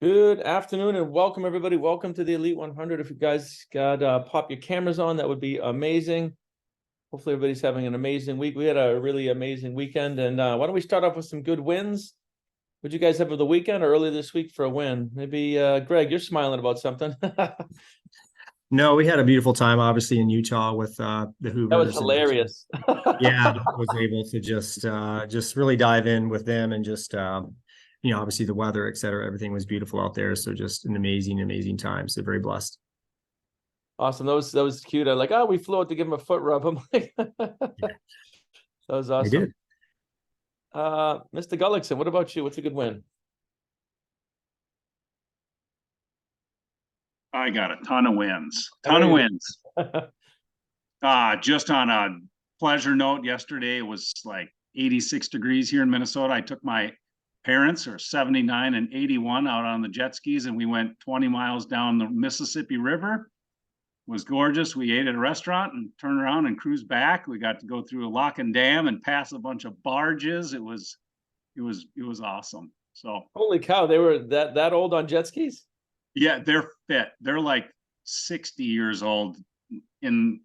Good afternoon and welcome everybody. Welcome to the Elite 100. If you guys got pop your cameras on, that would be amazing. Hopefully everybody's having an amazing week. We had a really amazing weekend, and why don't we start off with some good wins? What'd you guys have for the weekend or early this week for a win? Maybe Greg, you're smiling about something. That No, we had a beautiful time, obviously, in Utah with the was Hoovers, and hilarious. yeah, I was able to just really dive in with them and just obviously the weather, et cetera, everything was beautiful out there. So just an amazing time. So very blessed. Awesome. That was cute. I like, oh, we flew out to give him a foot rub. I'm like, Yeah, that was we awesome. did. Mr. Gullickson, what about you? What's a good win? I got a ton of wins. Ton of wins. Just on a pleasure note, yesterday it was like 86 degrees here in Minnesota. I took my parents, who are 79 and 81, out on the jet skis, and we went 20 miles down the Mississippi River. It was gorgeous. We ate at a restaurant and turned around and cruised back. We got to go through a lock and dam and pass a bunch of barges. It was awesome. So Holy cow, they were that old on jet skis? yeah, they're fit. They're like 60 years old in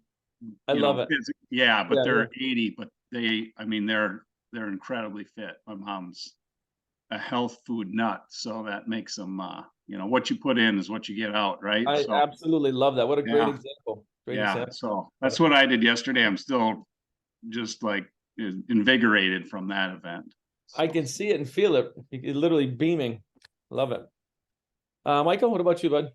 I love it. Yeah, but Yeah, they're 80, but they're incredibly fit. My mom's a health food nut, so that makes them what you put in is what you get out, right? I So absolutely love that. What a great yeah, example. Great yeah. example. So that's what I did yesterday. I'm still just like invigorated from that event. I can see it and feel it. You're literally beaming. Love it. Michael, what about you, bud?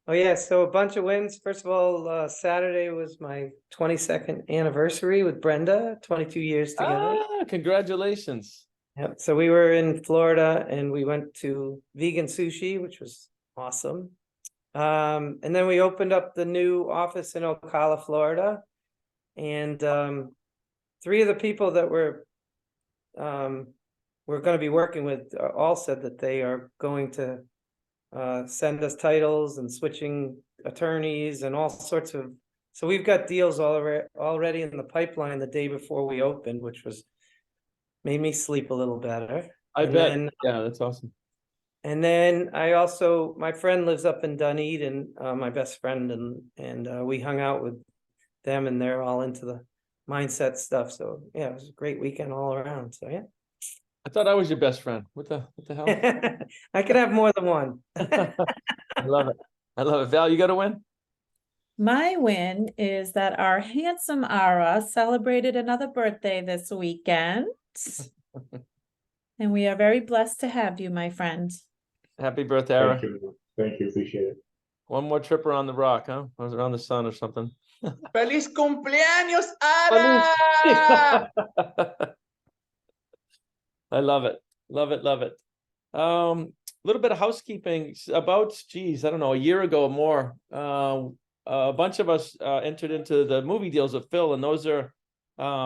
Oh yeah, so a bunch of wins. First of all, Saturday was my 22nd anniversary with Brenda, 22 years together. Congratulations. Yep. So we were in Florida and we went to vegan sushi, which was awesome. And then we opened up the new office in Ocala, Florida. And three of the people that we're going to be working with all said that they are going to send us titles and switching attorneys and all sorts of. So we've got deals already in the pipeline the day before we opened, which was made me sleep a little better. I bet. Yeah, that's awesome. And then my friend lives up in Dunedin, my best friend, and we hung out with them, and they're all into the mindset stuff. So yeah, it was a great weekend all around. So yeah. I thought I was your best friend. What the hell? I could have more than one. I love it. I love it. Val, you got to win? My win is that our handsome Ara celebrated another birthday this weekend. And we are very blessed to have you, my friend. Happy birthday, Ara. Thank you. Appreciate it. One more trip around the rock, huh? Or was it around the sun or something? ¡Feliz cumpleaños, Ara! I love it. Love it. Love it. A little bit of housekeeping about, geez, I don't know, a year ago or more. A bunch of us entered into the movie deals with Phil, and those are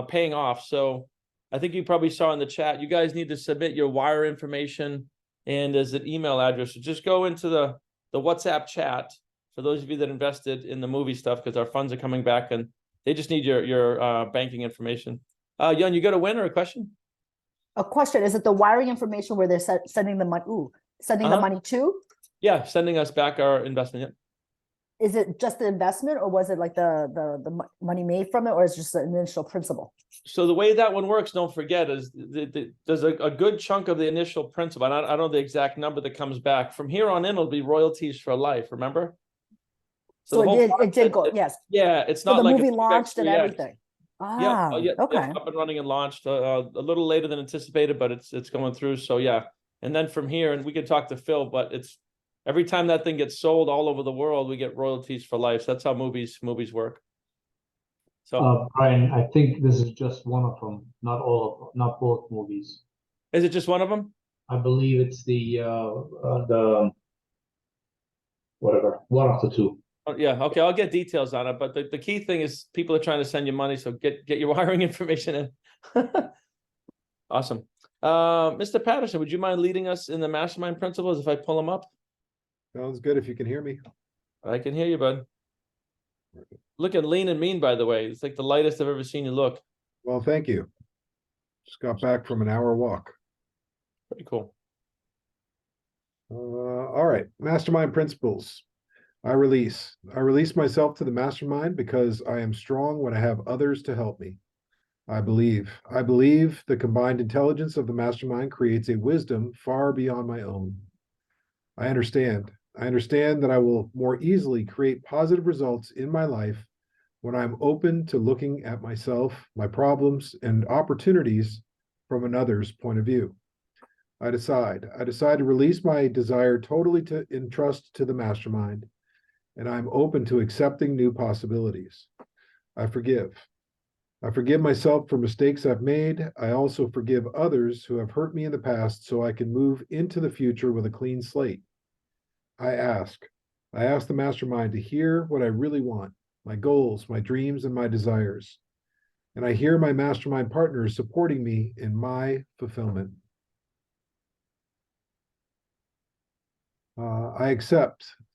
paying off. So I think you probably saw in the chat, you guys need to submit your wire information and there's an email address. So just go into the WhatsApp chat for those of you that invested in the movie stuff, because our funds are coming back and they just need your banking information. Yun, you got a win or a question? A question, is it the wiring information where they're sending the money? Sending the money to? Yeah, sending us back our investment. Yeah. Is it just the investment, or was it like the money made from it, or is it just the initial principal? So the way that one works, don't forget, is there's a good chunk of the initial principal. I don't know the exact number that comes back. From here on in, it'll be royalties for life, remember? So it did go, yes. Yeah, it's so not the like movie launched and everything. Yeah, okay. it's up and running and launched a little later than anticipated, but it's going through. So yeah, and then from here, and we can talk to Phil, but it's every time that thing gets sold all over the world, we get royalties for life. So that's how movies work. So Brian, I think this is just one of them, not both movies. Is it just one of them? I believe it's the whatever, one of the two. Oh, yeah, okay, I'll get details on it, but the key thing is people are trying to send you money, so get your wiring information in. Awesome. Mr. Patterson, would you mind leading us in the mastermind principles if I pull them up? Sounds good if you can hear me. I can hear you, bud. Looking lean and mean, by the way. It's like the lightest I've ever seen you look. Well, thank you. Just got back from an hour walk. Pretty cool. All right, mastermind principles. I release myself to the mastermind because I am strong when I have others to help me. I believe the combined intelligence of the mastermind creates a wisdom far beyond my own. I understand that I will more easily create positive results in my life when I'm open to looking at myself, my problems, and opportunities from another's point of view. I decide to release my desire totally to entrust to the mastermind, and I'm open to accepting new possibilities. I forgive myself for mistakes I've made. I also forgive others who have hurt me in the past so I can move into the future with a clean slate. I ask the mastermind to hear what I really want, my goals, my dreams, and my desires. And I hear my mastermind partners supporting me in my fulfillment.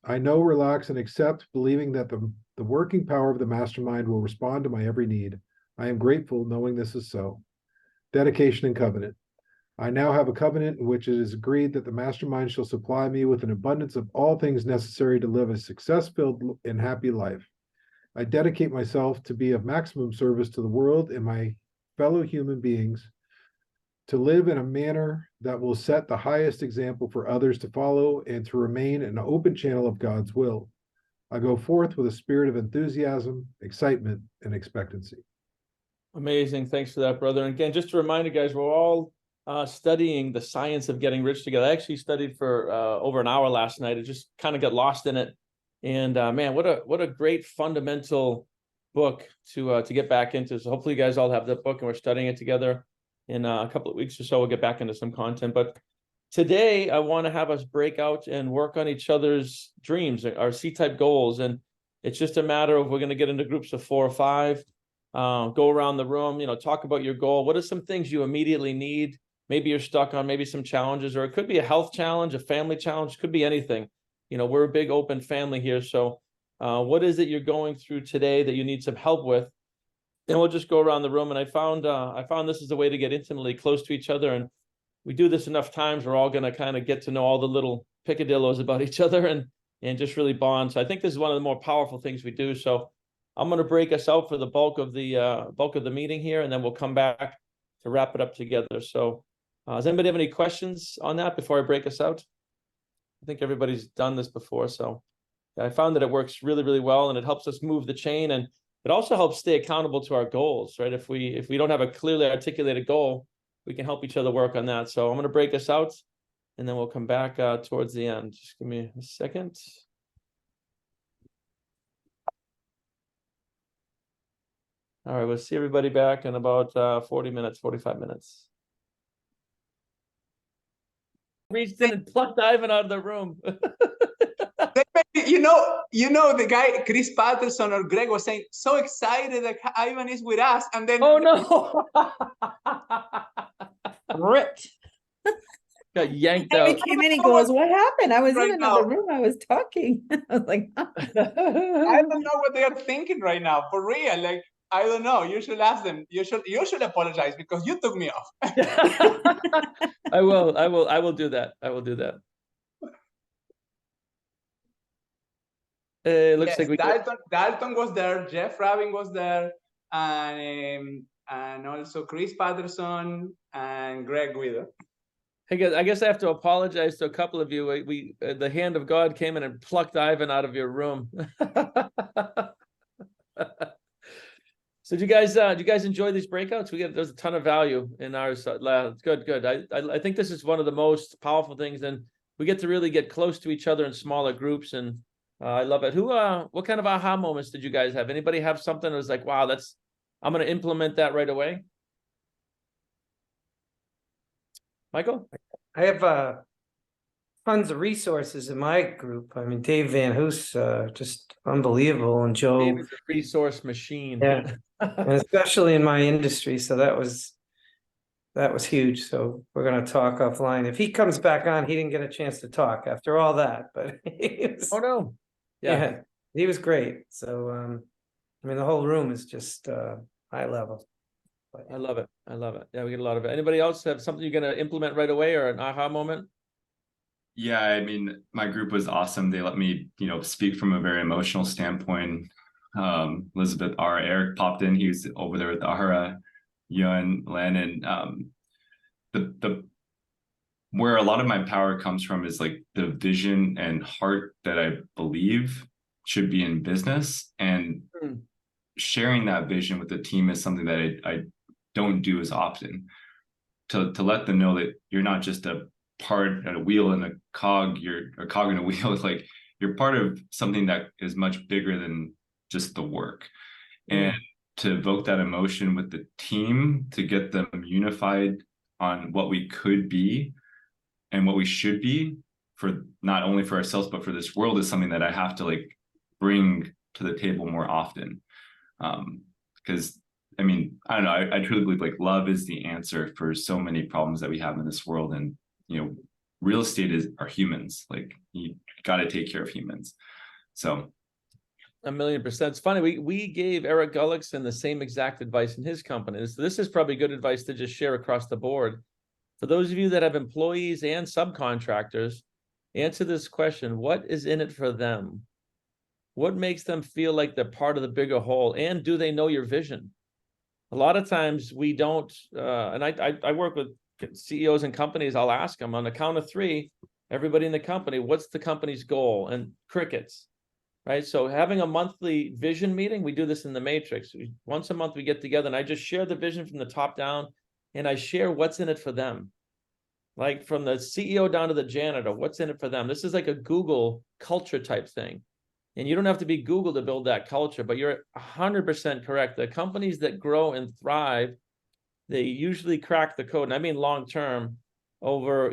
I know, relax, and accept, believing that the working power of the mastermind will respond to my every need. I am grateful knowing this is so. Dedication and covenant. I now have a covenant in which it is agreed that the mastermind shall supply me with an abundance of all things necessary to live a success-filled and happy life. I dedicate myself to be of maximum service to the world and my fellow human beings, to live in a manner that will set the highest example for others to follow, and to remain an open channel of God's will. I go forth with a spirit of enthusiasm, excitement, and expectancy. Amazing. Thanks for that, brother. And again, just to remind you guys, we're all studying the science of getting rich together. I actually studied for over an hour last night. I just kind of got lost in it. And man, what a great fundamental book to get back into. So hopefully you guys all have that book and we're studying it together. In a couple of weeks or so, we'll get back into some content. But today, I want to have us break out and work on each other's dreams, our C-type goals. And it's just a matter of, we're going to get into groups of 4 or 5, go around the room, talk about your goal. What are some things you immediately need? Maybe you're stuck on maybe some challenges, or it could be a health challenge, a family challenge, could be anything. We're a big open family here. So what is it you're going through today that you need some help with? And we'll just go around the room. And I found this is a way to get intimately close to each other. And we do this enough times, we're all going to kind of get to know all the little picadillos about each other and just really bond. So I think this is one of the more powerful things we do. So I'm going to break us out for the bulk of the meeting here, and then we'll come back to wrap it up together. So does anybody have any questions on that before I break us out? I think everybody's done this before. So I found that it works really, really well, and it helps us move the chain, and it also helps stay accountable to our goals, right? If we don't have a clearly articulated goal, we can help each other work on that. So I'm going to break us out, and then we'll come back towards the end. Just give me a second. All right, we'll see everybody back in about 40 minutes, 45 minutes. Reached in and plucked Ivan out of the room. You know, the guy, Chris Patterson or Greg was saying, so excited that Ivan is with us. And then, oh no. Ripped. Got yanked And out. he came in, he goes, what happened? I was Right in another now. room, I was talking. I was like, I don't know what they are thinking right now, for real. Like, I don't know. You should ask them. You should apologize because you took me off. I will do that. I will do that. It looks Yes, like we Dalton was there, Jeff Rabin was there, and also Chris Patterson and Greg Guido. Hey, I guess I have to apologize to a couple of you. We the hand of God came in and plucked Ivan out of your room. So do you guys enjoy these breakouts? There's a ton of value in ours. Good. I think this is one of the most powerful things, and we get to really get close to each other in smaller groups, and I love it. What kind of aha moments did you guys have? Anybody have something that was like, wow, I'm going to implement that right away? Michael? I have tons of resources in my group. I mean, Dave Van Hoos, just unbelievable, and Joe. Dave is a resource machine. Yeah, and especially in my industry. So that was huge. So we're gonna talk offline. If he comes back on, he didn't get a chance to talk after all that, but Oh no. Yeah, he was great. So I mean, the whole room is just high level. But, I love it. Yeah, we get a lot of it. Anybody else have something you're going to implement right away, or an aha moment? Yeah, I mean, my group was awesome. They let me, speak from a very emotional standpoint. Elizabeth, Eric popped in. He was over there with Ara, Yun, Len, and the where a lot of my power comes from is like the vision and heart that I believe should be in business, and sharing that vision with the team is something that I don't do as often. To let them know that you're not just a part at a wheel and a cog, you're a cog in a wheel. It's like you're part of something that is much bigger than just the work. And to evoke that emotion with the team, to get them unified on what we could be and what we should be, for not only for ourselves but for this world, is something that I have to like bring to the table more often. Because I mean, I don't know, I truly believe like love is the answer for so many problems that we have in this world. And real estate are humans. Like, you got to take care of humans. So 1,000,000%. It's funny, we gave Eric Gullickson the same exact advice in his company. This is probably good advice to just share across the board. For those of you that have employees and subcontractors, answer this question: what is in it for them? What makes them feel like they're part of the bigger whole? And do they know your vision? A lot of times we don't, and I work with CEOs and companies. I'll ask them on the count of 3, everybody in the company, what's the company's goal? And crickets, right? So having a monthly vision meeting, we do this in the Matrix. Once a month we get together and I just share the vision from the top down, and I share what's in it for them. Like from the CEO down to the janitor, what's in it for them? This is like a Google culture type thing. And you don't have to be Google to build that culture, but you're 100% correct. The companies that grow and thrive, they usually crack the code. And I mean, long-term over,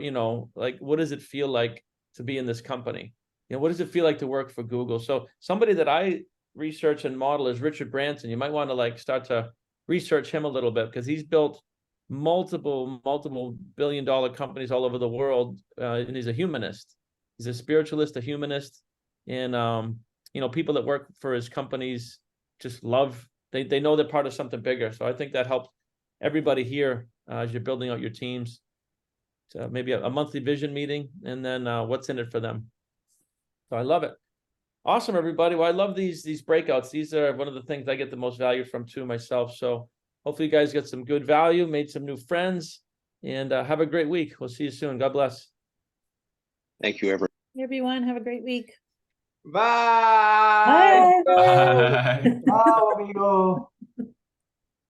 like, what does it feel like to be in this company? What does it feel like to work for Google? So somebody that I research and model is Richard Branson. You might want to like start to research him a little bit, because he's built multiple billion-dollar companies all over the world. And he's a humanist. He's a spiritualist, a humanist. And, people that work for his companies just love, they know they're part of something bigger. So I think that helps everybody here as you're building out your teams. So maybe a monthly vision meeting, and then what's in it for them. So I love it. Awesome, everybody. Well, I love these breakouts. These are one of the things I get the most value from too myself. So hopefully you guys get some good value, made some new friends, and have a great week. We'll see you soon. God bless. Thank you, Everyone, have a great week. Bye. Bye. bye. Ciao, amigo.